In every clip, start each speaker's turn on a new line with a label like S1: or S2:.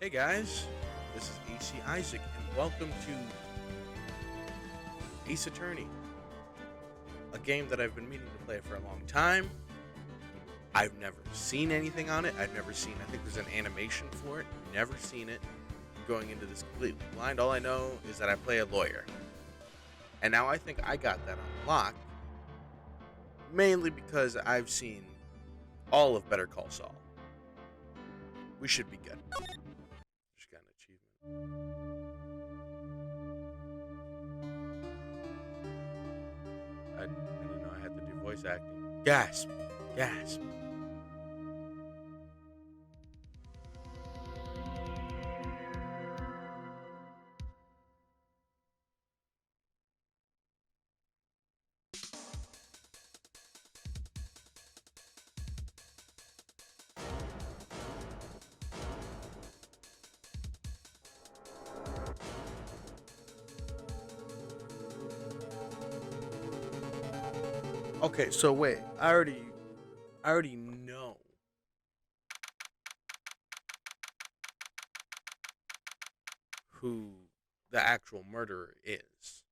S1: Hey guys, this is AC Isaac, and welcome to Ace Attorney, a game that I've been meaning to play for a long time. I've never seen anything on it. I think there's an animation for it. Never seen it. Going into this completely blind. All I know is that I play a lawyer. And now I think I got that on lock, mainly because I've seen all of Better Call Saul. We should be good. Just got an achievement. I didn't know I had to do voice acting. Gasp. Gasp. Okay, so wait. I already know who the actual murderer is.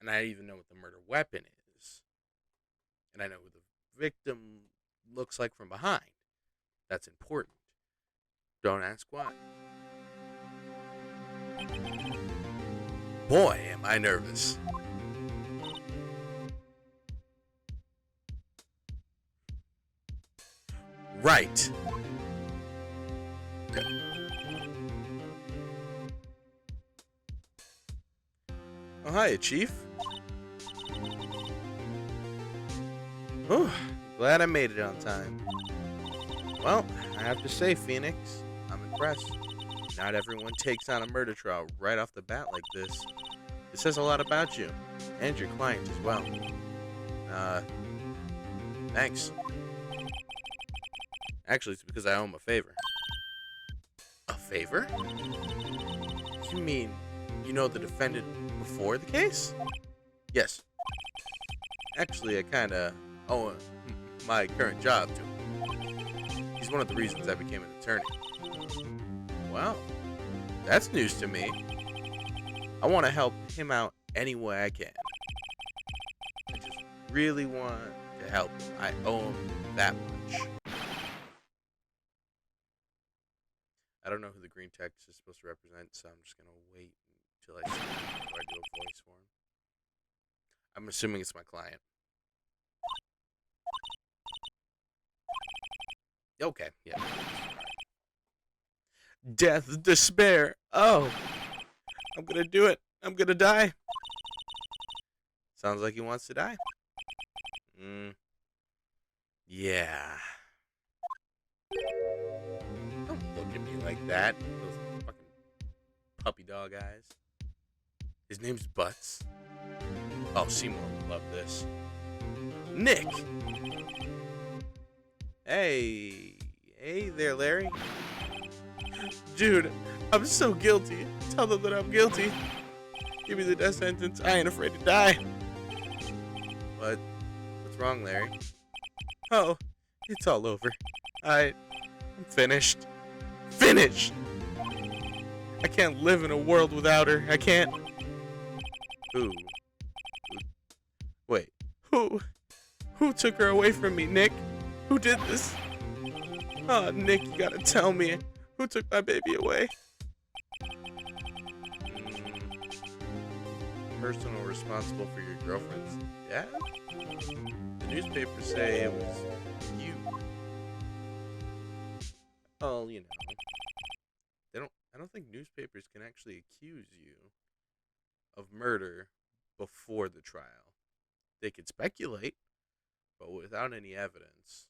S1: And I even know what the murder weapon is. And I know who the victim looks like from behind. That's important. Don't ask why. Boy, am I nervous. Right. Oh, hiya, Chief. Whew, glad I made it on time. Well, I have to say, Phoenix, I'm impressed. Not everyone takes on a murder trial right off the bat like this. It says a lot about you, and your client as well. Uh, thanks. Actually, it's because I owe him a favor. A favor? You mean you know the defendant before the case? Yes. Actually, I kinda owe him my current job to him. He's one of the reasons I became an attorney. Wow, that's news to me. I want to help him out any way I can. I just really want to help him. I owe him that much. I don't know who the green text is supposed to represent, so I'm just gonna wait until I see him before I do a voice for him. I'm assuming it's my client. Okay, yeah. Death, despair. Oh, I'm gonna do it. I'm gonna die. Sounds like he wants to die. Yeah. Don't look at me like that. Those fucking puppy dog eyes. His name's Butts. Oh, Seymour would love this. Nick! Hey. Hey there, Larry. Dude, I'm so guilty. Tell them that I'm guilty. Give me the death sentence. I ain't afraid to die. What? What's wrong, Larry? Oh, it's all over. I'm finished. Finished! I can't live in a world without her. I can't. Who? Wait. Who? Who took her away from me, Nick? Who did this? Oh, Nick, you gotta tell me. Who took my baby away? Person responsible for your girlfriend's death? The newspapers say it was you. Oh, you know. I don't think newspapers can actually accuse you of murder before the trial. They could speculate, but without any evidence.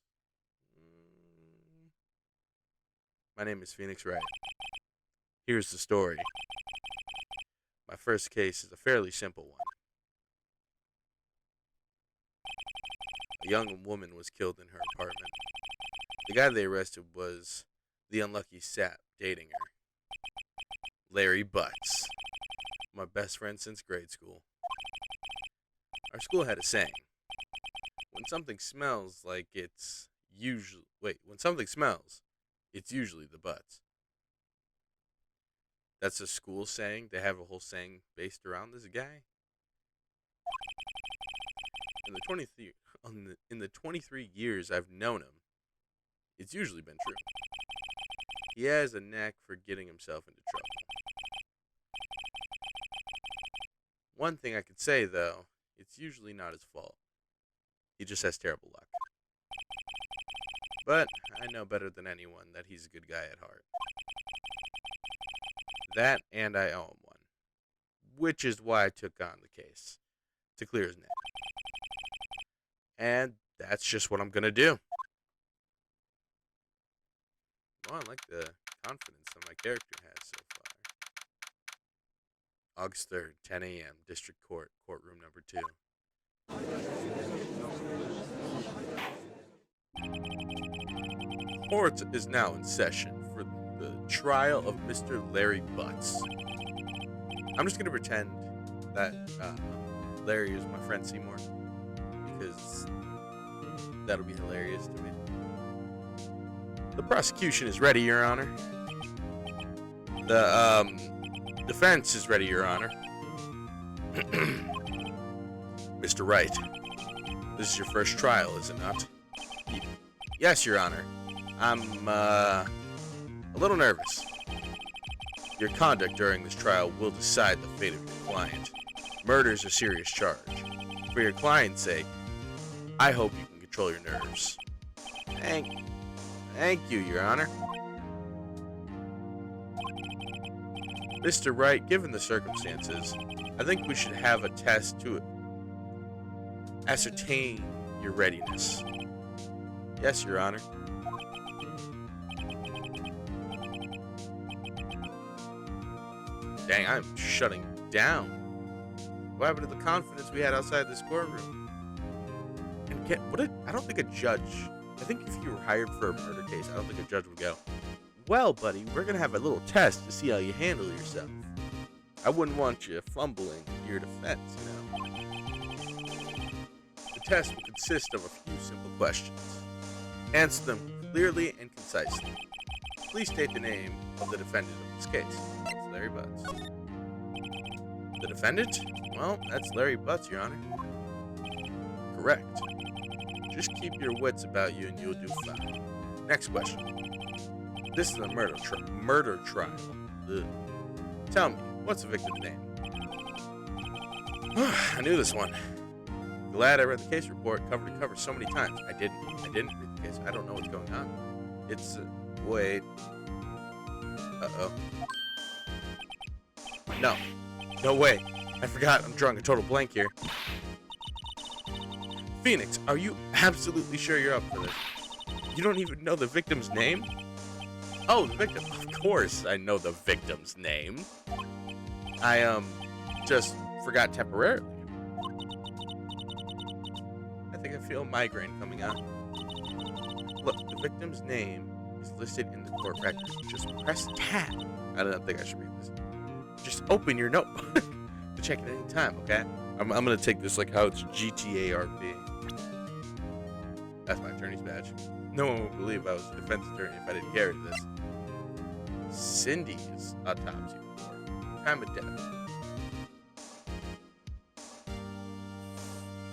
S1: My name is Phoenix Wright. Here's the story. My first case is a fairly simple one. A young woman was killed in her apartment. The guy they arrested was the unlucky sap dating her, Larry Butts, my best friend since grade school. Our school had a saying: when something smells like it's usually when something smells, it's usually the butts. That's a school saying. They have a whole saying based around this guy. In the 23 years I've known him, it's usually been true. He has a knack for getting himself into trouble. One thing I could say, though, it's usually not his fault. He just has terrible luck. But I know better than anyone that he's a good guy at heart. That, and I owe him one. Which is why I took on the case. To clear his name. And that's just what I'm going to do. Oh, I like the confidence that my character has so far. August 3rd, 10 a.m., District Court, Courtroom number 2. Court is now in session for the trial of Mr. Larry Butts. I'm just going to pretend that Larry is my friend Seymour, because that'll be hilarious to me. The prosecution is ready, Your Honor. The defense is ready, Your Honor. Mr. Wright, this is your first trial, is it not? Yes, Your Honor. I'm a little nervous. Your conduct during this trial will decide the fate of your client. Murder is a serious charge. For your client's sake, I hope you can control your nerves. Thank you, Your Honor. Mr. Wright, given the circumstances, I think we should have a test to ascertain your readiness. Yes, Your Honor. Dang, I'm shutting down. What happened to the confidence we had outside this courtroom? And I don't think a judge... I think if you were hired for a murder case, I don't think a judge would go, well, buddy, we're going to have a little test to see how you handle yourself. I wouldn't want you fumbling your defense, you know. The test will consist of a few simple questions. Answer them clearly and concisely. Please state the name of the defendant of this case. That's Larry Butts. The defendant? Well, that's Larry Butts, Your Honor. Correct. Just keep your wits about you and you'll do fine. Next question. This is a murder trial. Ugh. Tell me, what's the victim's name? I knew this one. Glad I read the case report cover to cover so many times. I didn't read the case. I don't know what's going on. It's, wait. Uh-oh. No way. I forgot. I'm drawing a total blank here. Phoenix, are you absolutely sure you're up for this? You don't even know the victim's name? Oh, the victim. Of course I know the victim's name. I, just forgot temporarily. I think I feel a migraine coming on. Look, the victim's name is listed in the court record. Just press tab. I don't think I should read this. Just open your notebook to check it any time, okay? I'm gonna take this like how it's GTARP. That's my attorney's badge. No one would believe I was a defense attorney if I didn't carry this. Cindy's autopsy report. Time of death.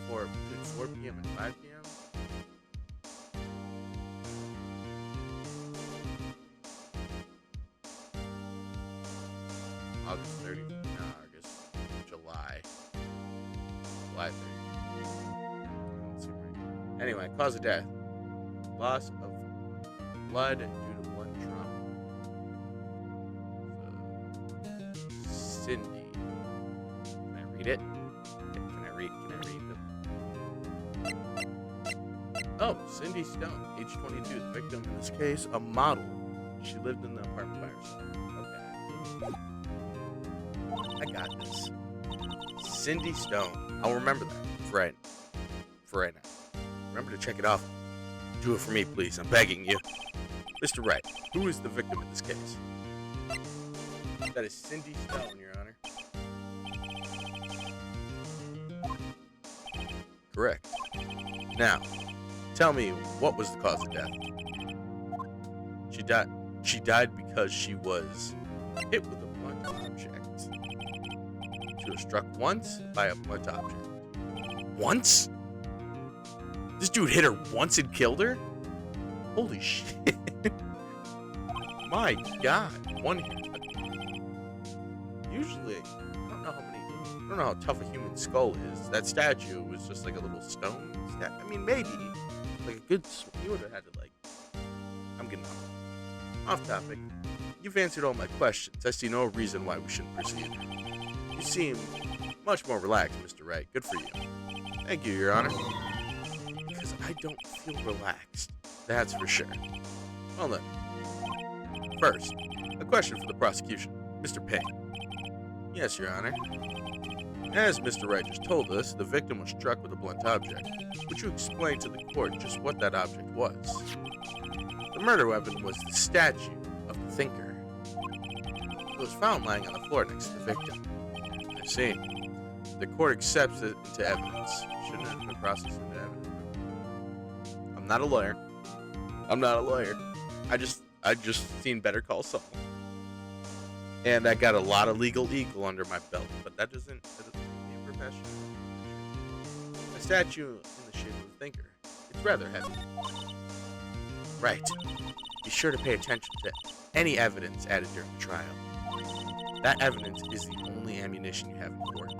S1: Between 4 p.m. and 5 p.m. August 30th. No, August. July 30th. Let's see right. Anyway, cause of death. Loss of blood due to blood trauma. So, Cindy. Can I read it? Can I read the... Oh, Cindy Stone, age 22. The victim in this case, a model. She lived in the apartment by herself. Okay. I got this. Cindy Stone. I'll remember that for right now. Remember to check it off. Do it for me, please. I'm begging you. Mr. Wright, who is the victim in this case? That is Cindy Stone, Your Honor. Correct. Now, tell me, what was the cause of death? She died because she was hit with a blunt object. She was struck once by a blunt object. Once? This dude hit her once and killed her? Holy shit. My god. One hit. Usually, I don't know how tough a human skull is. That statue was just like a little stone statue. I mean, maybe. Like a good, you would have had to like, I'm getting off topic. You've answered all my questions. I see no reason why we shouldn't proceed. You seem much more relaxed, Mr. Wright. Good for you. Thank you, Your Honor. Because I don't feel relaxed. That's for sure. Well then. First, a question for the prosecution. Mr. Payne. Yes, Your Honor. As Mr. Wright just told us, the victim was struck with a blunt object. Would you explain to the court just what that object was? The murder weapon was the statue of the thinker. It was found lying on the floor next to the victim. I see. The court accepts it into evidence. Shouldn't have been processed into evidence. I'm not a lawyer. I just seen Better Call Saul. And I got a lot of legal eagle under my belt, but that doesn't mean professional. A statue in the shape of a thinker. It's rather heavy. Right. Be sure to pay attention to any evidence added during the trial. That evidence is the only ammunition you have in court.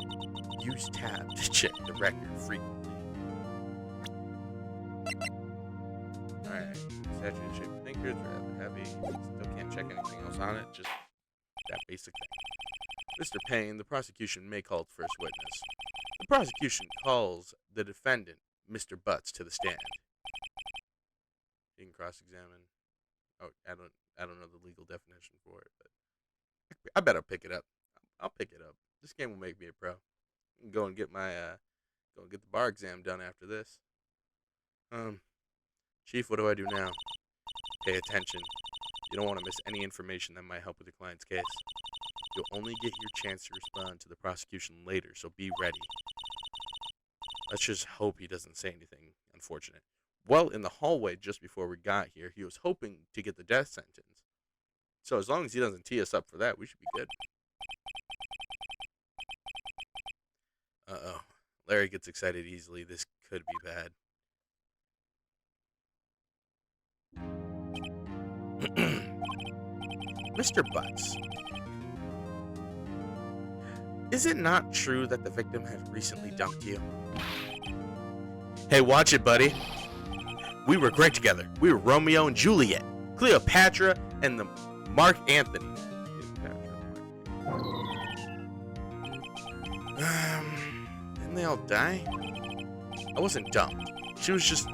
S1: Use tab to check the record frequently. Alright. Statue in the shape of thinker. It's rather heavy. Still can't check anything else on it. Just that basic thing. Mr. Payne, the prosecution may call the first witness. The prosecution calls the defendant, Mr. Butts, to the stand. You can cross-examine. Oh, I don't know the legal definition for it, but I bet I'll pick it up. I'll pick it up. This game will make me a pro. I can go and get my go and get the bar exam done after this. Chief, what do I do now? Pay attention. You don't want to miss any information that might help with your client's case. You'll only get your chance to respond to the prosecution later, so be ready. Let's just hope he doesn't say anything unfortunate. Well, in the hallway just before we got here, he was hoping to get the death sentence. So as long as he doesn't tee us up for that, we should be good. Uh-oh. Larry gets excited easily. This could be bad. Mr. Butts, is it not true that the victim had recently dumped you? Hey, watch it, buddy. We were great together. We were Romeo and Juliet, Cleopatra, and the Mark Anthony. Didn't they all die? I wasn't dumped. She just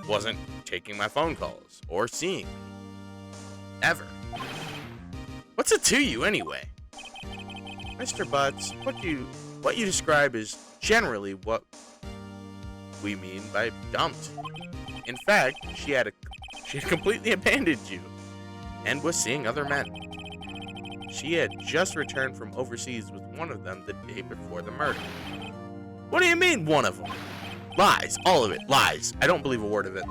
S1: wasn't taking my phone calls or seeing me. Ever. What's it to you anyway? Mr. Butts, what you describe is generally what we mean by dumped. In fact, she had completely abandoned you and was seeing other men. She had just returned from overseas with one of them the day before the murder. What do you mean, one of them? Lies. All of it. Lies. I don't believe a word of it.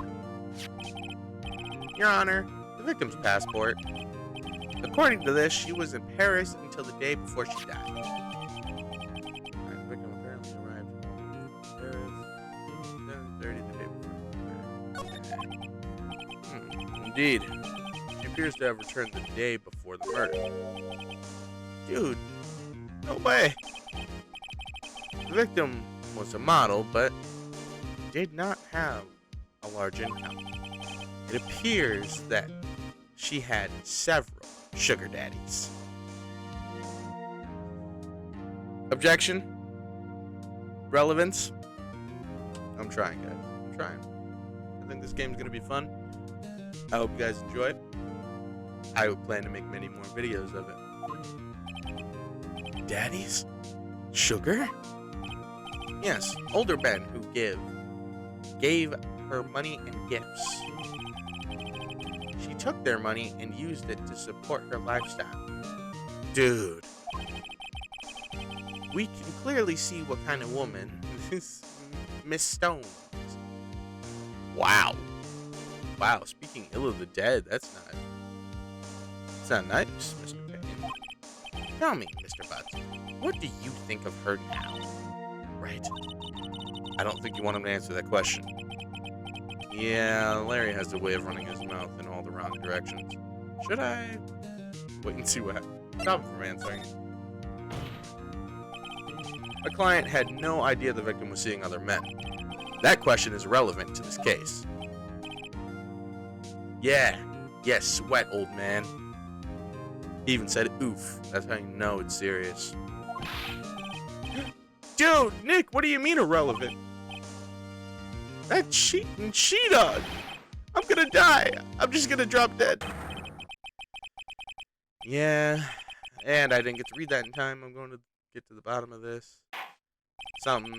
S1: Your Honor, the victim's passport. According to this, she was in Paris until the day before she died. The victim apparently arrived in Paris 7:30 the day before. Indeed. She appears to have returned the day before the murder. Dude, no way. The victim was a model, but did not have a large income. It appears that she had several sugar daddies. Objection? Relevance? I'm trying, guys. I'm trying. I think this game's gonna be fun. I hope you guys enjoy it. I would plan to make many more videos of it. Daddies? Sugar? Yes, older men who gave her money and gifts. She took their money and used it to support her lifestyle. Dude. We can clearly see what kind of woman this Miss Stone is. Wow. Wow, speaking ill of the dead, that's not nice, Mr. Payne. Tell me, Mr. Butts, what do you think of her now? Right. I don't think you want him to answer that question. Yeah, Larry has a way of running his mouth in all the wrong directions. Should I wait and see what happens? Stop him from answering. A client had no idea the victim was seeing other men. That question is relevant to this case. Yeah, sweat, old man. He even said oof. That's how you know it's serious. Dude, Nick, what do you mean irrelevant? That cheating she-dog. I'm gonna die. I'm just gonna drop dead. Yeah, and I didn't get to read that in time. I'm going to get to the bottom of this. Something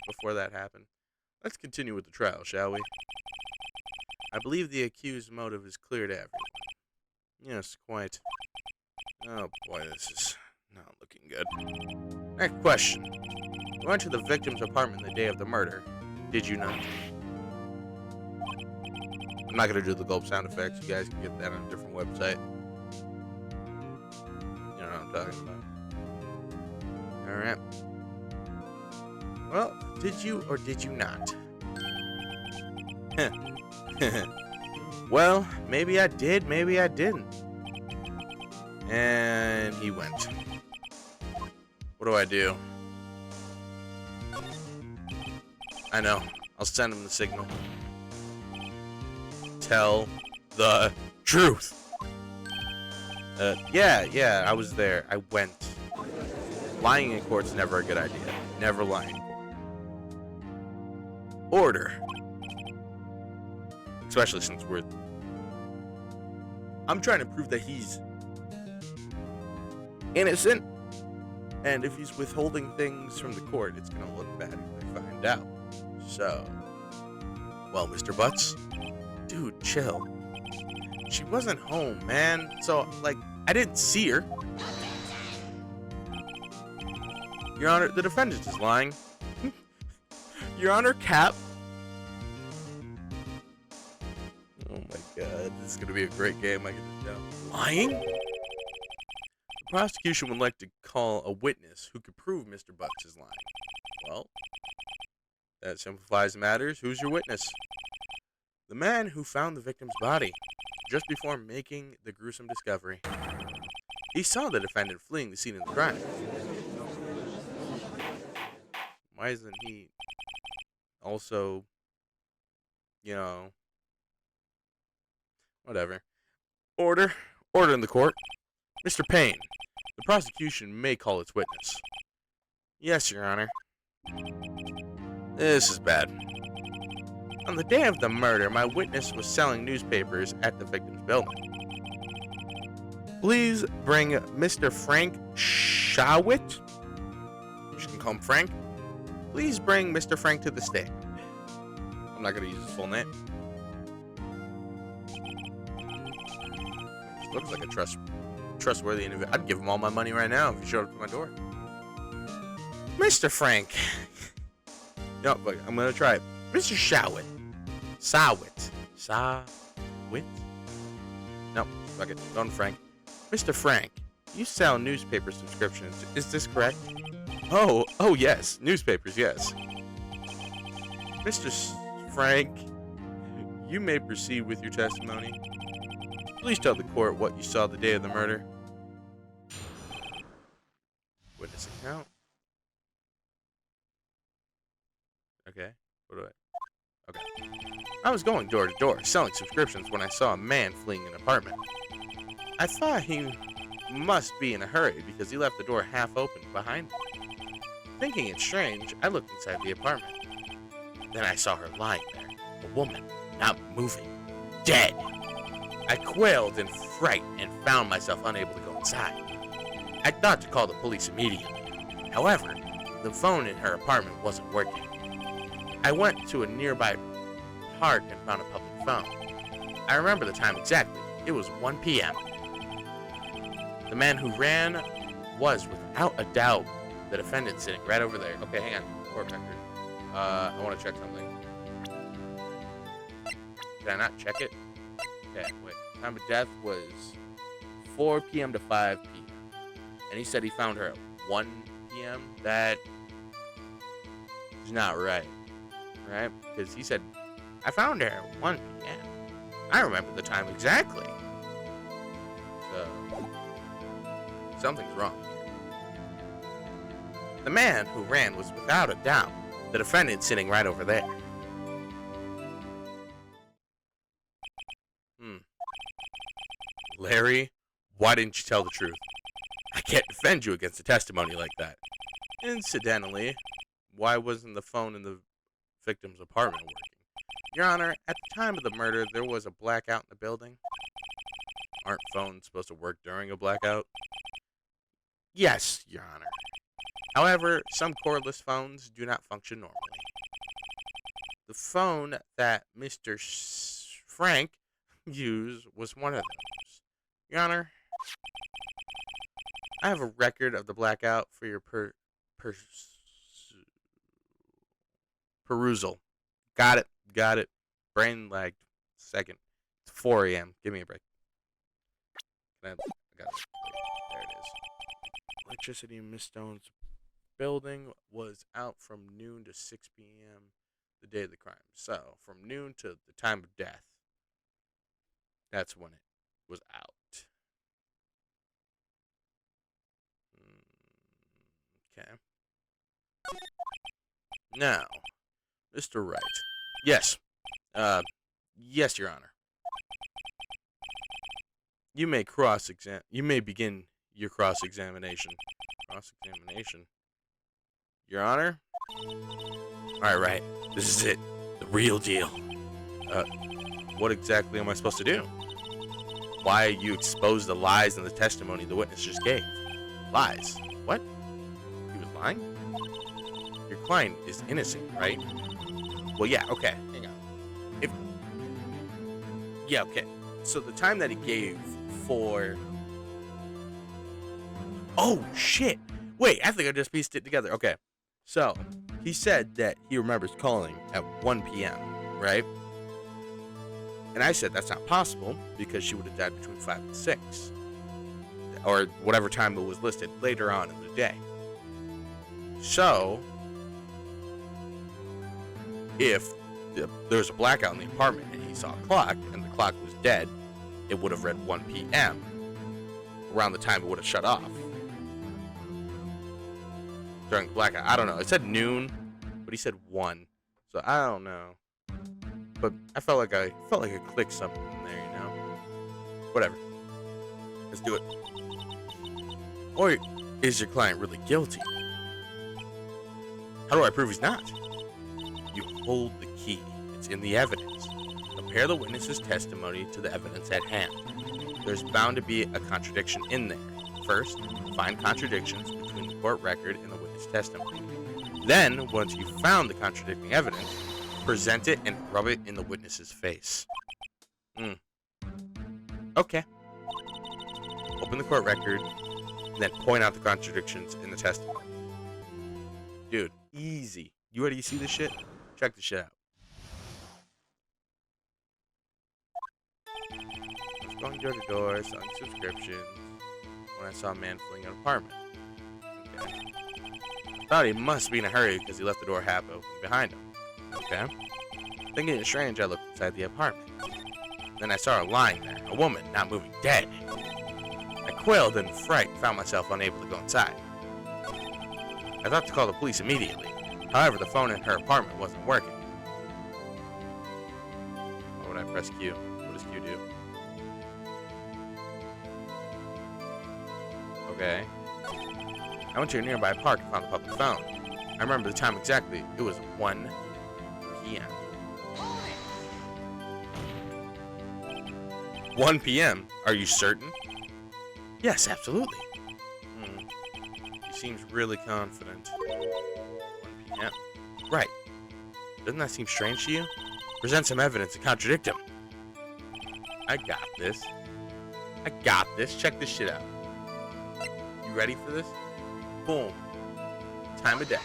S1: before that happened. Let's continue with the trial, shall we? I believe the accused's motive is clear to everyone. Yes, quite. Oh boy, this is not looking good. Next question. You went to the victim's apartment the day of the murder, did you not? I'm not going to do the gulp sound effects. You guys can get that on a different website. You know what I'm talking about. Alright. Well, did you or did you not? Well, maybe I did, maybe I didn't. And he went. What do? I know. I'll send him the signal. Tell the truth. Yeah, I was there. I went. Lying in court's never a good idea. Never lie in court. Order. Especially since I'm trying to prove that he's innocent. And if he's withholding things from the court, it's going to look bad if they find out. So, well, Mr. Butts, dude, chill. She wasn't home, man. So, I didn't see her. Your Honor, the defendant is lying. Your Honor, Cap. Oh my God, this is going to be a great game. I can just tell. Lying? The prosecution would like to call a witness who could prove Mr. Butts is lying. Well, that simplifies matters. Who's your witness? The man who found the victim's body just before making the gruesome discovery. He saw the defendant fleeing the scene of the crime. Why isn't he also, whatever. Order in the court. Mr. Payne, the prosecution may call its witness. Yes, Your Honor. This is bad. On the day of the murder, my witness was selling newspapers at the victim's building. Please bring Mr. Frank Shawit. You can call him Frank. Please bring Mr. Frank to the stand. I'm not going to use his full name. He looks like a trustworthy individual. I'd give him all my money right now if he showed up to my door. Mr. Frank. No, but I'm going to try it. Mr. Shawit. Sawit? No, fuck it. Don't Frank. Mr. Frank, you sell newspaper subscriptions. Is this correct? Oh yes. Newspapers, yes. Mr. Frank, you may proceed with your testimony. Please tell the court what you saw the day of the murder. Witness account. Okay. Okay. I was going door to door selling subscriptions when I saw a man fleeing an apartment. I thought he must be in a hurry because he left the door half open behind him. Thinking it strange, I looked inside the apartment. Then I saw her lying there, a woman, not moving, dead. I quailed in fright and found myself unable to go inside. I thought to call the police immediately. However, the phone in her apartment wasn't working. I went to a nearby park and found a public phone. I remember the time exactly. It was 1 p.m. The man who ran was, without a doubt, the defendant sitting right over there. Okay, hang on. Court record. I want to check something. Did I not check it? Okay, wait. Time of death was 4 p.m. to 5 p.m. And he said he found her at 1 p.m. That is not right. Right? Because he said, I found her at 1 p.m. I remember the time exactly. So, something's wrong. The man who ran was without a doubt the defendant sitting right over there. Larry, why didn't you tell the truth? I can't defend you against a testimony like that. Incidentally, why wasn't the phone in the victim's apartment working? Your Honor, at the time of the murder, there was a blackout in the building. Aren't phones supposed to work during a blackout? Yes, Your Honor. However, some cordless phones do not function normally. The phone that Mr. Frank used was one of those. Your Honor, I have a record of the blackout for your perusal. Got it. Brain lagged. Second. It's 4 a.m. Give me a break. I got it. There it is. Electricity in Miss Stone's building was out from noon to 6 p.m. the day of the crime. So, from noon to the time of death, that's when it was out. Okay. Now, Mr. Wright. Yes. Yes, Your Honor. You may begin your cross-examination. Cross-examination. Your Honor? Alright, right. This is it. The real deal. What exactly am I supposed to do? Why you exposed the lies in the testimony the witness just gave? Lies? What? He was lying? Your client is innocent, right? Well, yeah, okay. Hang on. Yeah, okay. So the time that he gave for... Oh, shit! Wait, I think I just pieced it together. Okay. So, he said that he remembers calling at 1 p.m., right? And I said that's not possible because she would have died between 5 and 6. Or whatever time it was listed later on in the day. So, if there was a blackout in the apartment and he saw a clock and the clock was dead, it would have read 1 p.m. around the time it would have shut off. During the blackout. I don't know. It said noon, but he said 1. So I don't know. But I felt like I clicked something in there, you know? Whatever. Let's do it. Or is your client really guilty? How do I prove he's not? You hold the key. It's in the evidence. Compare the witness's testimony to the evidence at hand. There's bound to be a contradiction in there. First, find contradictions between the court record and the witness testimony. Then, once you've found the contradicting evidence, present it and rub it in the witness's face. Okay. Open the court record, and then point out the contradictions in the testimony. Dude, easy. You ready to see this shit? Check this shit out. I was going door to door, selling subscriptions, when I saw a man fleeing an apartment. Okay. Thought he must be in a hurry because he left the door half open behind him. Okay. Thinking it strange, I looked inside the apartment. Then I saw her lying there, a woman, not moving, dead. I quailed and in fright and found myself unable to go inside. I thought to call the police immediately. However, the phone in her apartment wasn't working. Why would I press Q? What does Q do? Okay. I went to a nearby park and found the public phone. I remember the time exactly. It was 1 p.m. 1 p.m.? Are you certain? Yes, absolutely. He seems really confident. 1 p.m. Right. Doesn't that seem strange to you? Present some evidence to contradict him. I got this. Check this shit out. You ready for this? Boom. Time of death.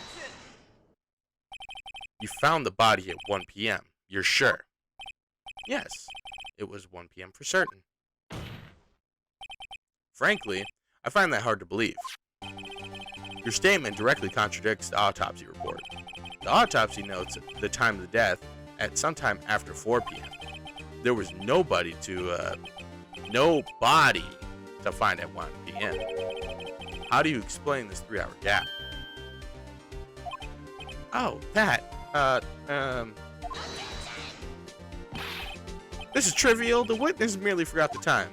S1: You found the body at 1 p.m. You're sure? Yes. It was 1 p.m. for certain. Frankly, I find that hard to believe. Your statement directly contradicts the autopsy report. The autopsy notes the time of the death at sometime after 4 p.m. There was nobody to find at 1 p.m. How do you explain this 3-hour gap? Oh, that. This is trivial. The witness merely forgot the time.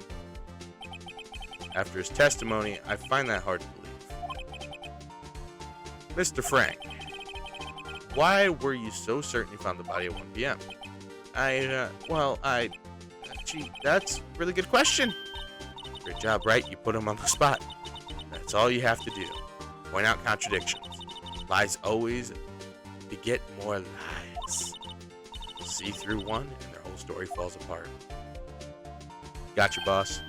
S1: After his testimony, I find that hard to believe. Mr. Frank, why were you so certain you found the body at 1 p.m.? Gee, that's a really good question. Great job, Wright. You put him on the spot. That's all you have to do. Point out contradictions. Lies always beget more lies. See through one, and their whole story falls apart. Gotcha, boss.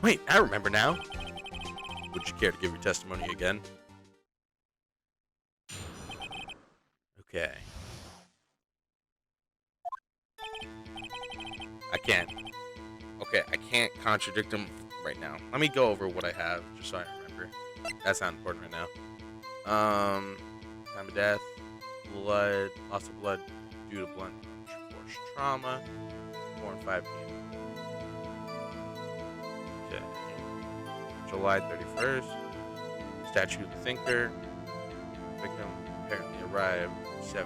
S1: Wait, I remember now. Would you care to give your testimony again? Okay. I can't contradict him right now. Let me go over what I have, just so I remember. That's not important right now. Time of death, blood, loss of blood due to blunt force trauma, 4 and 5 p.m. Okay. July 31st, statue of the thinker. Victim apparently arrived 7:30,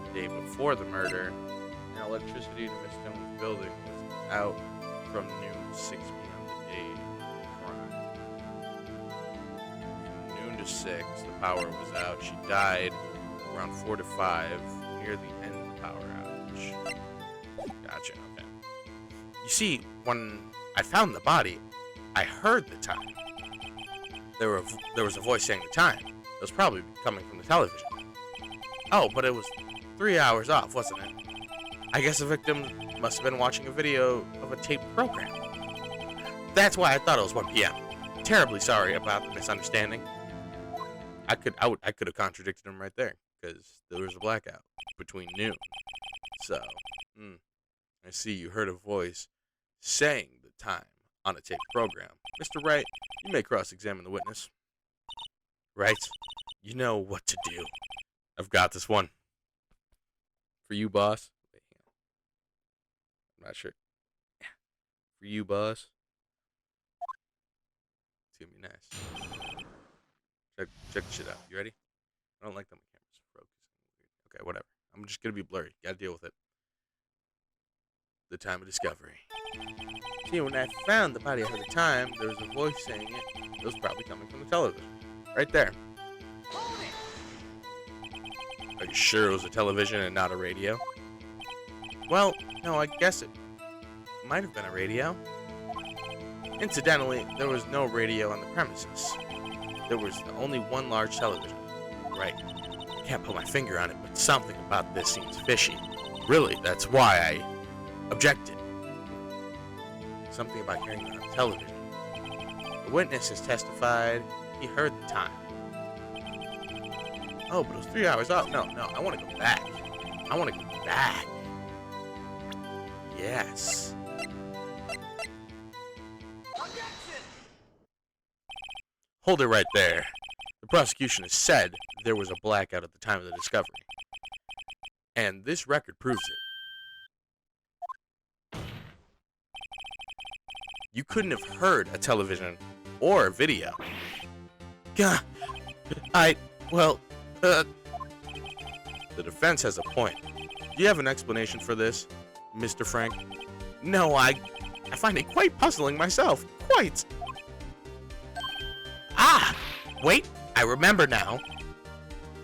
S1: the day before the murder, and electricity to Miss building was out from noon to 6 p.m. the day of the crime. From noon to 6, the power was out. She died around 4 to 5, near the end of the power outage. Gotcha, okay. You see, when I found the body, I heard the time. There was a voice saying the time. It was probably coming from the television. Oh, but it was 3 hours off, wasn't it? I guess the victim must have been watching a video of a taped program. That's why I thought it was 1 p.m. Terribly sorry about the misunderstanding. I could have contradicted him right there, because there was a blackout between noon. So, I see you heard a voice saying the time on a taped program. Mr. Wright, you may cross-examine the witness. Right, you know what to do. I've got this one. For you, boss. Wait, I'm not sure. Yeah. For you, boss. It's gonna be nice. Check the shit out. You ready? I don't like that my camera's focusing. Okay, whatever. I'm just gonna be blurry. Gotta deal with it. The time of discovery. See, when I found the body ahead of time, there was a voice saying it. It was probably coming from the television. Right there. Are you sure it was a television and not a radio? Well, no, I guess it might have been a radio. Incidentally, there was no radio on the premises. There was only one large television. Right. I can't put my finger on it, but something about this seems fishy. Really, that's why I objected. Something about hearing it on television. The witness has testified he heard the time. Oh, but it was 3 hours off. No, I want to go back. I want to go back. Yes. Hold it right there. The prosecution has said there was a blackout at the time of the discovery. And this record proves it. You couldn't have heard a television or a video. God, the defense has a point. Do you have an explanation for this, Mr. Frank? No, I find it quite puzzling myself. Quite. Ah! Wait, I remember now.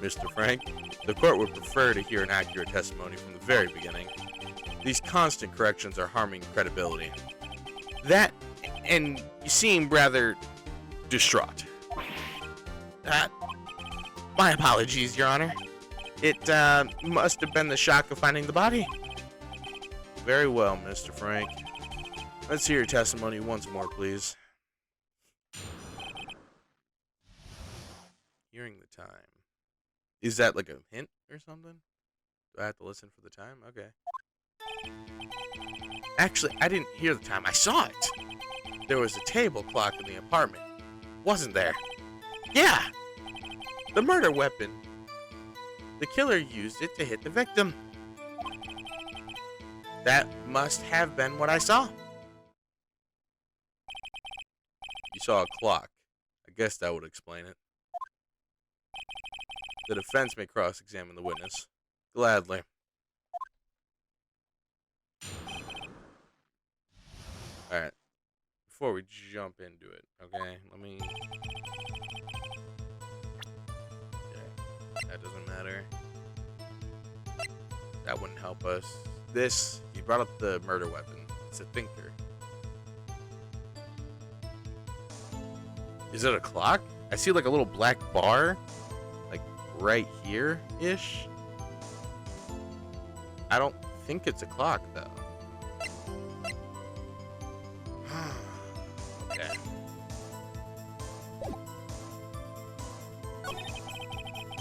S1: Mr. Frank, the court would prefer to hear an accurate testimony from the very beginning. These constant corrections are harming credibility. That, and you seem rather distraught. My apologies, Your Honor. It must have been the shock of finding the body. Very well, Mr. Frank. Let's hear your testimony once more, please. Hearing the time. Is that like a hint or something? Do I have to listen for the time? Okay. Actually, I didn't hear the time. I saw it. there was a table clock in the apartment, wasn't there? Yeah! The murder weapon. The killer used it to hit the victim. That must have been what I saw. You saw a clock. I guess that would explain it. The defense may cross-examine the witness. Gladly. Alright. Before we jump into it, okay? Let me... Okay. That doesn't matter. That wouldn't help us. This, he brought up the murder weapon. It's a thinker. Is it a clock? I see like a little black bar. Like right here-ish. I don't think it's a clock though. Okay.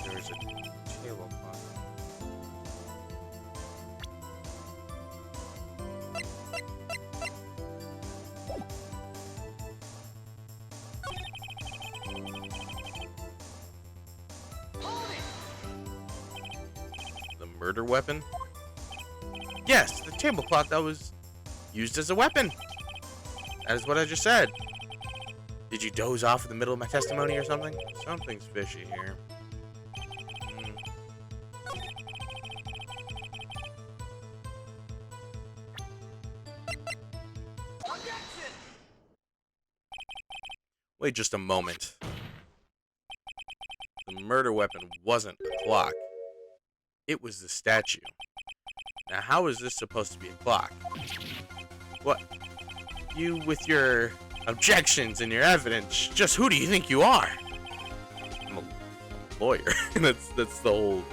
S1: There's a table clock. The murder weapon? Yes, the table clock that was used as a weapon. That is what I just said. Did you doze off in the middle of my testimony or something? Something's fishy here. Wait just a moment. The murder weapon wasn't a clock. It was the statue. Now, how is this supposed to be a clock? What? You with your objections and your evidence, just who do you think you are? I'm a lawyer. that's the whole...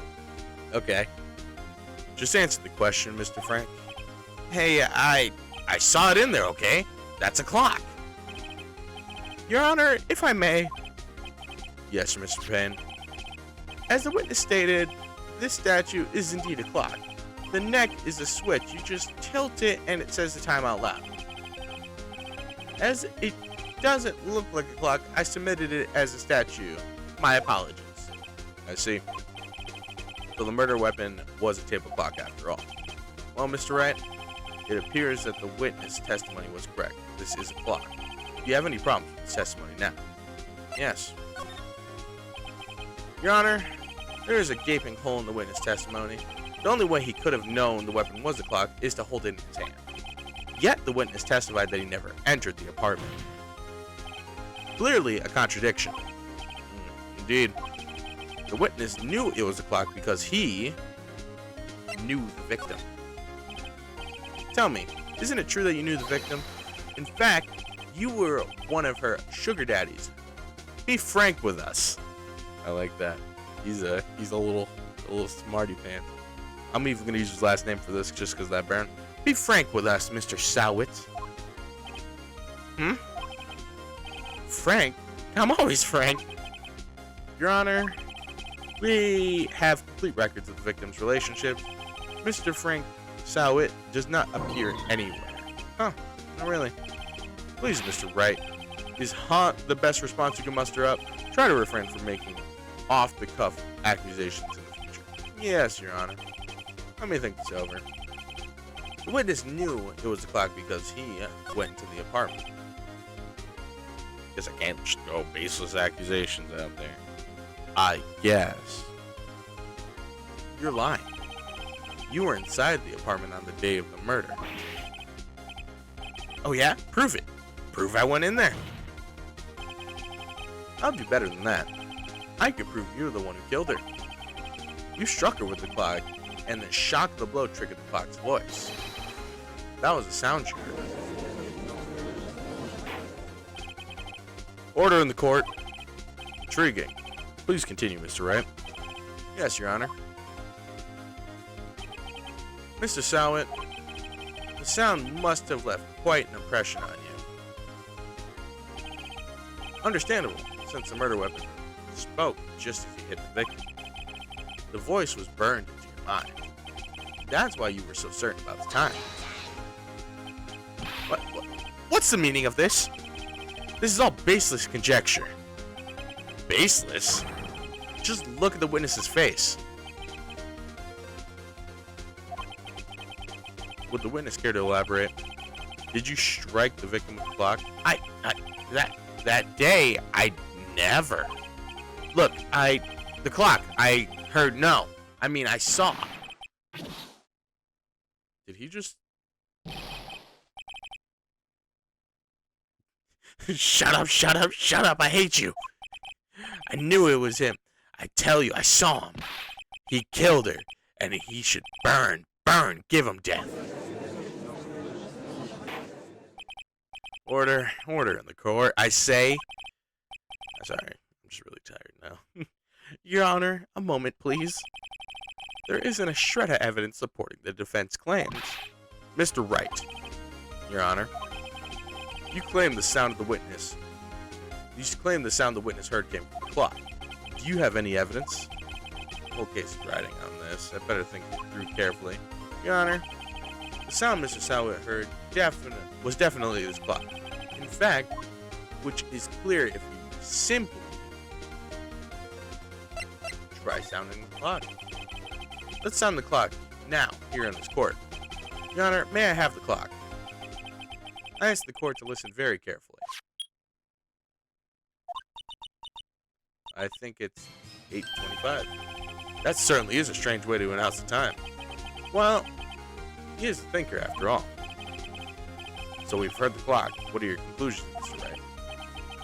S1: Okay. Just answer the question, Mr. Frank. Hey, I saw it in there, okay? That's a clock. Your Honor, if I may. Yes, Mr. Payne. As the witness stated, this statue is indeed a clock. The neck is a switch. You just tilt it and it says the time out loud. As it doesn't look like a clock, I submitted it as a statue. My apologies. I see. So the murder weapon was a table clock after all. Well, Mr. Wright, it appears that the witness testimony was correct. This is a clock. Do you have any problems with this testimony now? Yes. Your Honor, there is a gaping hole in the witness testimony. The only way he could have known the weapon was a clock is to hold it in his hand. Yet the witness testified that he never entered the apartment. Clearly a contradiction. Indeed. The witness knew it was a clock because he knew the victim. Tell me, isn't it true that you knew the victim? In fact, you were one of her sugar daddies. Be frank with us. I like that. He's a little smarty pants. I'm even gonna use his last name for this just because that burn. Be frank with us, Mr. Sowit. Frank? I'm always frank. Your Honor, we have complete records of the victim's relationships. Mr. Frank Sowit does not appear anywhere. Huh, not really. Please, Mr. Wright, is haunt the best response you can muster up? Try to refrain from making off-the-cuff accusations in the future. Yes, Your Honor. Let me think this over. The witness knew it was the clock because he went into the apartment. Guess I can't just throw baseless accusations out there. I guess. You're lying. You were inside the apartment on the day of the murder. Oh yeah? Prove it. Prove I went in there. I'll do better than that. I could prove you're the one who killed her. You struck her with the clock, and the shock of the blow triggered the clock's voice. That was a sound you heard. Order in the court. Intriguing. Please continue, Mr. Wright. Yes, Your Honor. Mr. Sowit, the sound must have left quite an impression on you. Understandable, since the murder weapon spoke just as you hit the victim. The voice was burned into your mind. That's why you were so certain about the time. What's the meaning of this? This is all baseless conjecture. Baseless? Just look at the witness's face. Would the witness care to elaborate? Did you strike the victim with the clock? That day, I never. Look, the clock, I heard no. I mean, I saw. Did he just... Shut up, shut up, shut up, I hate you. I knew it was him. I tell you, I saw him. He killed her, and he should burn, give him death. Order in the court, I say. Sorry, I'm just really tired now. Your Honor, a moment, please. There isn't a shred of evidence supporting the defense claims. Mr. Wright, Your Honor, you claim the sound the witness heard came from the clock. Do you have any evidence? The whole case is riding on this. I better think it through carefully. Your Honor, the sound Mr. Sowett heard was definitely this clock. In fact, which is clear if you simply try sounding the clock. Let's sound the clock now, here in this court. Your Honor, may I have the clock? I ask the court to listen very carefully. I think it's 8:25. That certainly is a strange way to announce the time. Well, he is a thinker after all. So we've heard the clock. What are your conclusions, Mr. Wright?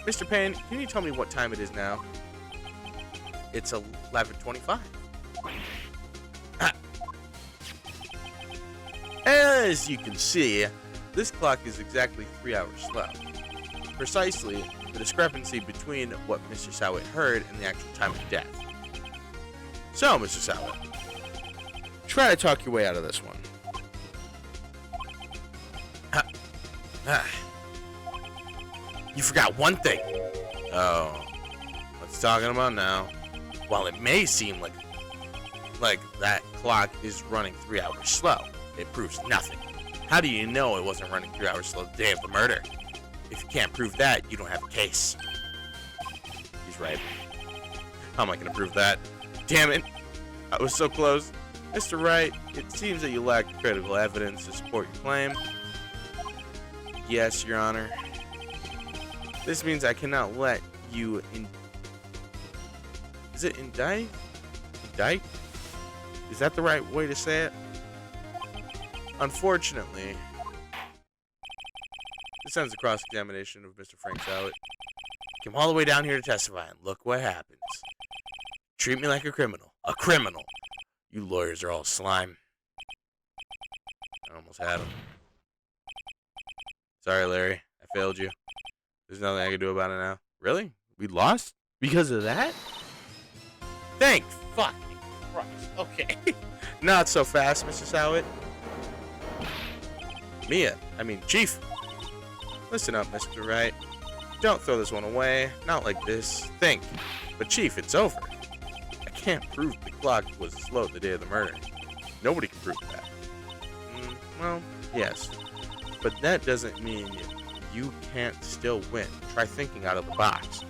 S1: Mr. Payne, can you tell me what time it is now? It's 11:25. As you can see, this clock is exactly 3 hours slow. Precisely the discrepancy between what Mr. Sowett heard and the actual time of death. So, Mr. Sowett, try to talk your way out of this one. You forgot one thing. Oh, what's he talking about now? While it may seem like that clock is running 3 hours slow, it proves nothing. How do you know it wasn't running 3 hours slow the day of the murder? If you can't prove that, you don't have a case. He's right. How am I going to prove that? Damn it. I was so close. Mr. Wright, it seems that you lack critical evidence to support your claim. Yes, Your Honor. This means I cannot let you Is it indict? Indict? Is that the right way to say it? Unfortunately, this ends the cross-examination of Mr. Frank Sowett. Came all the way down here to testify, and look what happens. Treat me like a criminal. A criminal! You lawyers are all slime. I almost had him. Sorry, Larry. I failed you. There's nothing I can do about it now. Really? We lost? Because of that? Thank fucking Christ. Okay. Not so fast, Mr. Sowett. Chief. Listen up, Mr. Wright. Don't throw this one away. Not like this. Think. But Chief, it's over. I can't prove the clock was slow the day of the murder. Nobody can prove that. Well, yes. But that doesn't mean you can't still win. Try thinking out of the box.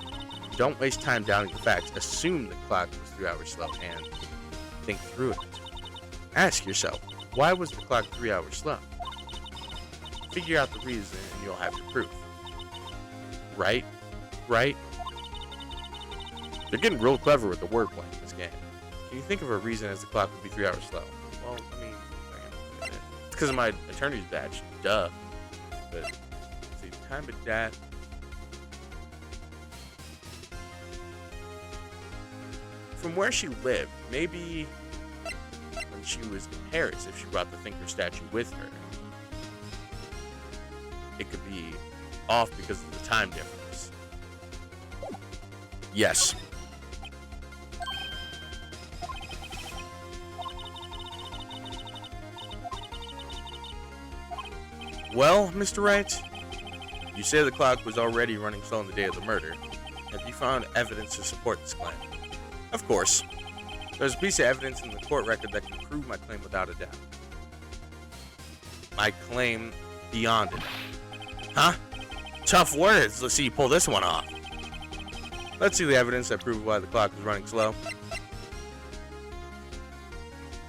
S1: Don't waste time doubting the facts. Assume the clock was 3 hours slow and think through it. Ask yourself, why was the clock 3 hours slow? Figure out the reason and you'll have your proof. Right? Right? They're getting real clever with the wordplay in this game. Can you think of a reason as the clock would be 3 hours slow? Well, it's because of my attorney's badge. Duh. But, let's see, time of death. From where she lived, maybe when she was in Paris, if she brought the Thinker statue with her. It could be off because of the time difference. Yes. Well, Mr. Wright, you say the clock was already running slow on the day of the murder. Have you found evidence to support this claim? Of course. There's a piece of evidence in the court record that can prove my claim without a doubt. My claim beyond it. Huh? Tough words. Let's see you pull this one off. Let's see the evidence that proves why the clock was running slow.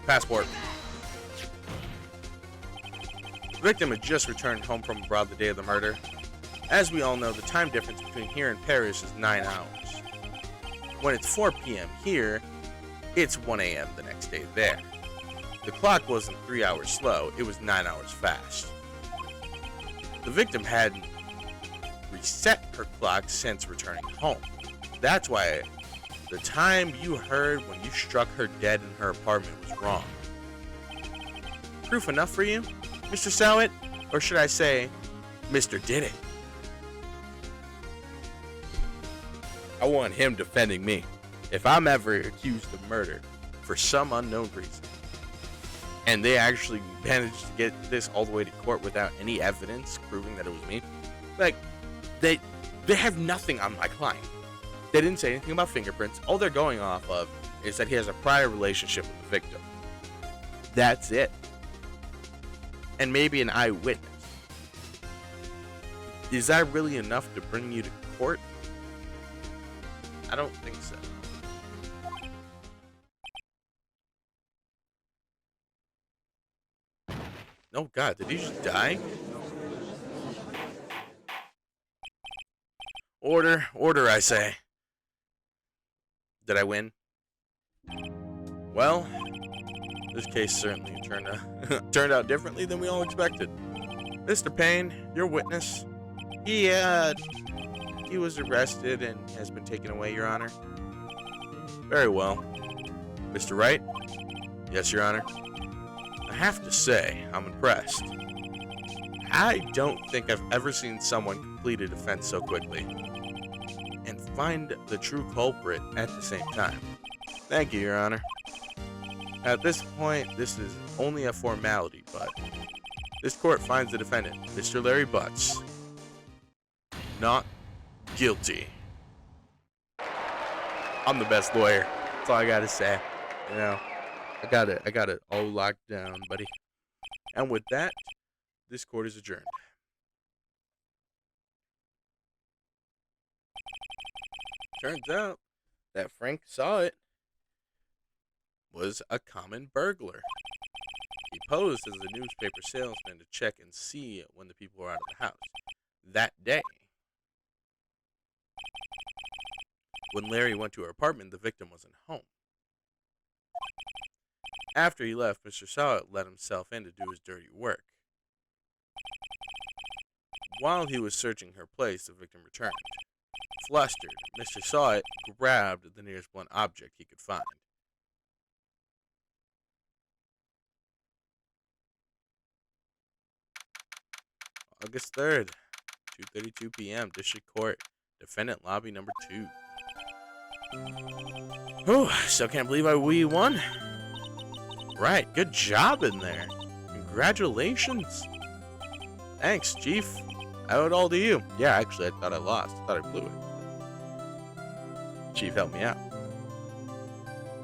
S1: Passport. The victim had just returned home from abroad the day of the murder. As we all know, the time difference between here and Paris is 9 hours. When it's 4 p.m. here, it's 1 a.m. the next day there. The clock wasn't 3 hours slow, it was 9 hours fast. The victim hadn't reset her clock since returning home. That's why the time you heard when you struck her dead in her apartment was wrong. Proof enough for you, Mr. Sowett? Or should I say, Mr. Did It? I want him defending me. If I'm ever accused of murder for some unknown reason, and they actually managed to get this all the way to court without any evidence proving that it was me, like, they have nothing on my client. They didn't say anything about fingerprints. All they're going off of is that he has a prior relationship with the victim. That's it. And maybe an eyewitness. Is that really enough to bring you to court? I don't think so. Oh God, did he just die? Order, order, I say. Did I win? Well, this case certainly turned out differently than we all expected. Mr. Payne, your witness, he was arrested and has been taken away, Your Honor. Very well. Mr. Wright? Yes, Your Honor. I have to say, I'm impressed. I don't think I've ever seen someone complete a defense so quickly and find the true culprit at the same time. Thank you, Your Honor. At this point, this is only a formality, but this court finds the defendant, Mr. Larry Butts, not guilty. I'm the best lawyer. That's all I gotta say. You know, I got it all locked down, buddy. And with that, this court is adjourned. Turns out that Frank saw it was a common burglar. He posed as a newspaper salesman to check and see when the people were out of the house. That day, when Larry went to her apartment, the victim wasn't home. After he left, Mr. Sowett let himself in to do his dirty work. While he was searching her place, the victim returned. Flustered, Mr. Sowett grabbed the nearest blunt object he could find. August 3rd, 2:32 p.m., District Court, Defendant Lobby number 2. Oh, still can't believe we won. Right, good job in there. Congratulations. Thanks, Chief. I owe it all to you. Yeah, actually, I thought I lost. I thought I blew it. Chief helped me out.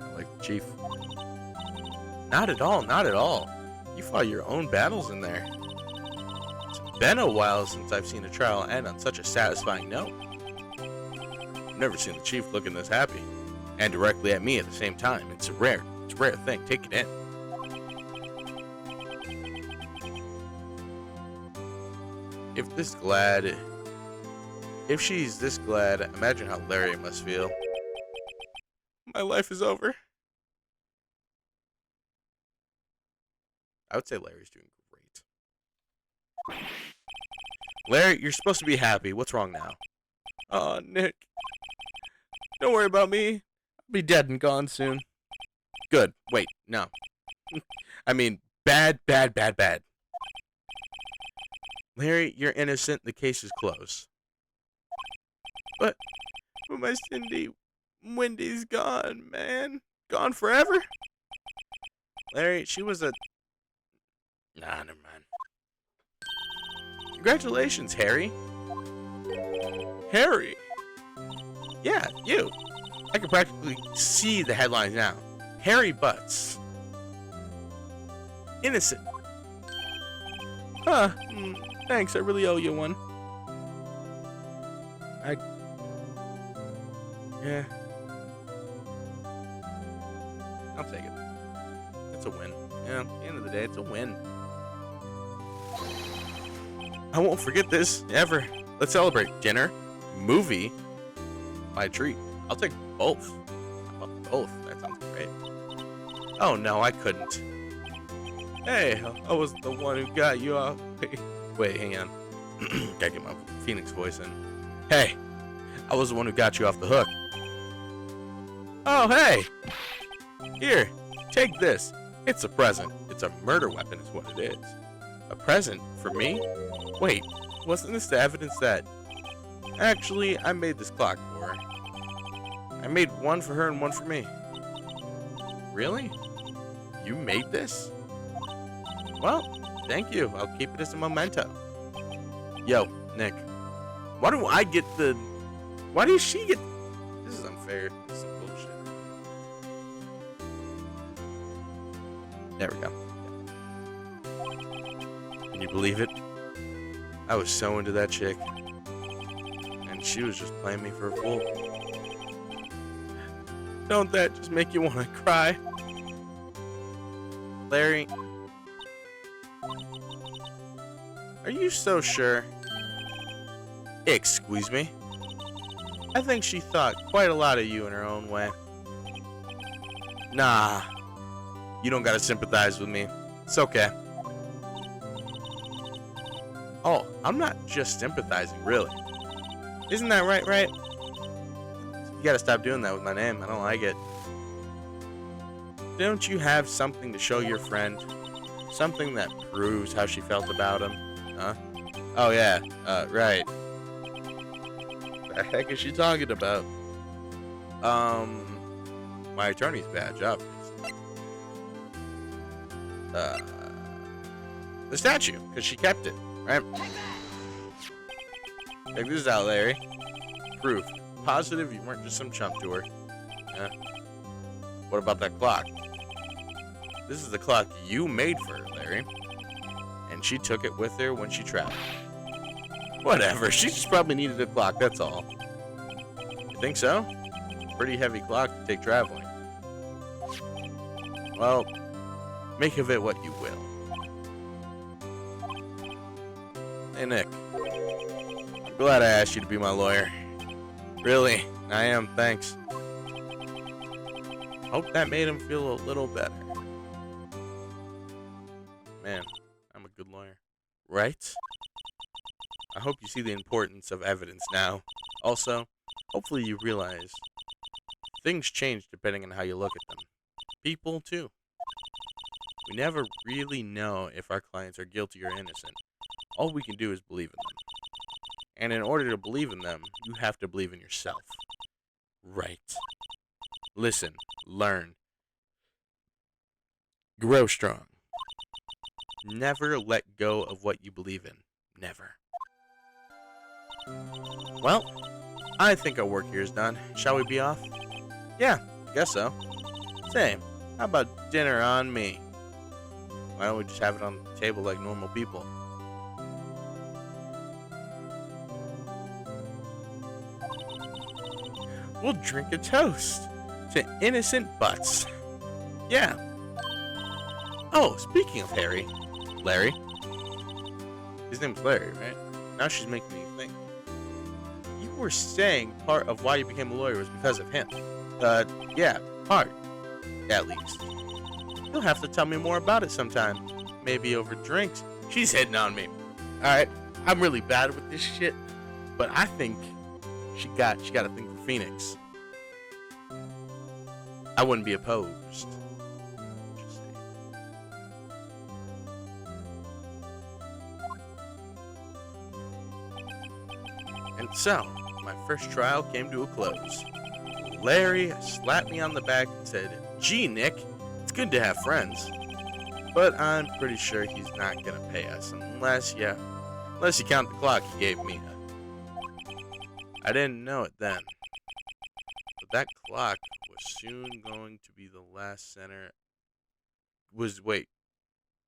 S1: I like the Chief. Not at all, not at all. You fought your own battles in there. It's been a while since I've seen a trial end on such a satisfying note. I've never seen the Chief looking this happy. And directly at me at the same time. It's a rare thing. Take it in. If she's this glad, imagine how Larry must feel. My life is over. I would say Larry's doing great. Larry, you're supposed to be happy. What's wrong now? Aw, Nick. Don't worry about me. I'll be dead and gone soon. Good. Wait, no. I mean, bad. Larry, you're innocent. The case is closed. But my Cindy, Wendy's gone, man. Gone forever? Larry, she was a... Nah, never mind. Congratulations, Harry. Harry? Yeah, you. I can practically see the headlines now. Harry Butts. Innocent. Huh. Thanks, I really owe you one. Yeah. I'll take it. It's a win. Yeah, at the end of the day, it's a win. I won't forget this, ever. Let's celebrate. Dinner, movie, my treat. I'll take both. How about both? That sounds great. Oh no, I couldn't. Hey, I was the one who got you off. Wait, hang on. Gotta get my Phoenix voice in. Hey, I was the one who got you off the hook. Oh, hey! Here, take this. It's a present. It's a murder weapon is what it is. A present? For me? Wait, wasn't this the evidence that... Actually, I made this clock for her. I made one for her and one for me. Really? You made this? Well, thank you. I'll keep it as a memento. Yo, Nick. Why do I get the... Why does she get... This is unfair. This is some bullshit. There we go. Can you believe it? I was so into that chick. And she was just playing me for a fool. Don't that just make you want to cry? Larry... Are you so sure? Excuse me? I think she thought quite a lot of you in her own way. Nah. You don't gotta sympathize with me. It's okay. Oh, I'm not just sympathizing, really. Isn't that right, Wright? You gotta stop doing that with my name. I don't like it. Don't you have something to show your friend? Something that proves how she felt about him? Huh? Oh, yeah. Right. The heck is she talking about? My attorney's badge, obviously. The statue, because she kept it, right? Check this out, Larry. Proof. Positive you weren't just some chump to her. Yeah. What about that clock? This is the clock you made for her, Larry. And she took it with her when she traveled. Whatever, she just probably needed a clock, that's all. You think so? Pretty heavy clock to take traveling. Well, make of it what you will. Hey, Nick. I'm glad I asked you to be my lawyer. Really, I am, thanks. Hope that made him feel a little better. Man, I'm a good lawyer. Right? I hope you see the importance of evidence now. Also, hopefully you realize things change depending on how you look at them. People, too. We never really know if our clients are guilty or innocent. All we can do is believe in them. And in order to believe in them, you have to believe in yourself. Right. Listen, learn. Grow strong. Never let go of what you believe in. Never. Well, I think our work here is done. Shall we be off? Yeah, guess so. Say, how about dinner on me? Why don't we just have it on the table like normal people? We'll drink a toast to innocent butts. Yeah. Oh, speaking of Larry. His name's Larry, right? Now she's making me think. You were saying part of why you became a lawyer was because of him. Yeah, part. At least. You'll have to tell me more about it sometime. Maybe over drinks. She's hitting on me. Alright, I'm really bad with this shit, but I think she got a thing for Phoenix. I wouldn't be opposed. Just saying. And so, my first trial came to a close. Larry slapped me on the back and said, "Gee, Nick, it's good to have friends. But I'm pretty sure he's not gonna pay us unless you count the clock he gave me." I didn't know it then. But that clock was soon going to be the last center.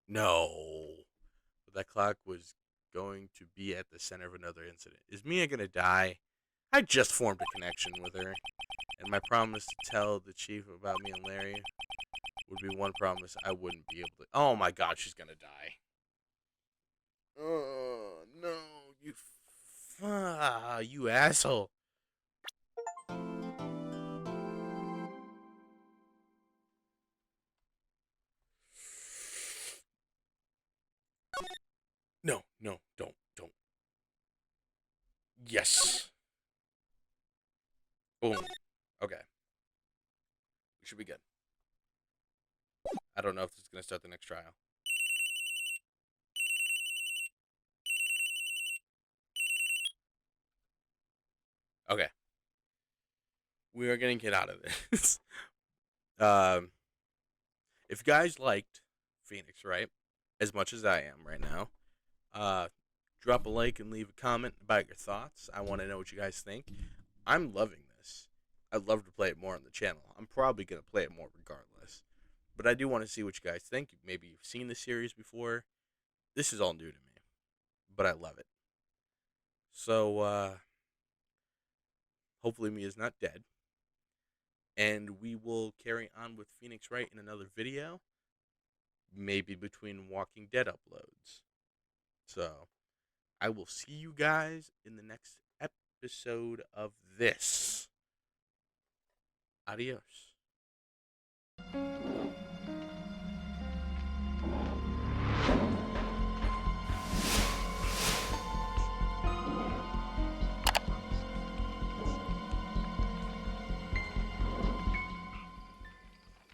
S1: No. But that clock was going to be at the center of another incident. Is Mia gonna die? I just formed a connection with her. And my promise to tell the chief about me and Larry would be one promise I wouldn't be able to. Oh my god, she's gonna die. Oh no, you asshole. No, no, don't. Yes. Boom. Okay, we should be good. I don't know if this is gonna start the next trial. Okay, we are gonna get out of this. um, if you guys liked Phoenix, right, as much as I am right now, uh, drop a like and leave a comment about your thoughts. I want to know what you guys think. I'm loving this. I'd love to play it more on the channel. I'm probably gonna play it more regardless, but I do want to see what you guys think. Maybe you've seen the series before. This is all new to me, but I love it. So hopefully Mia's not dead, and we will carry on with Phoenix Wright in another video, maybe between Walking Dead uploads. So I will see you guys in the next episode of this. Adios.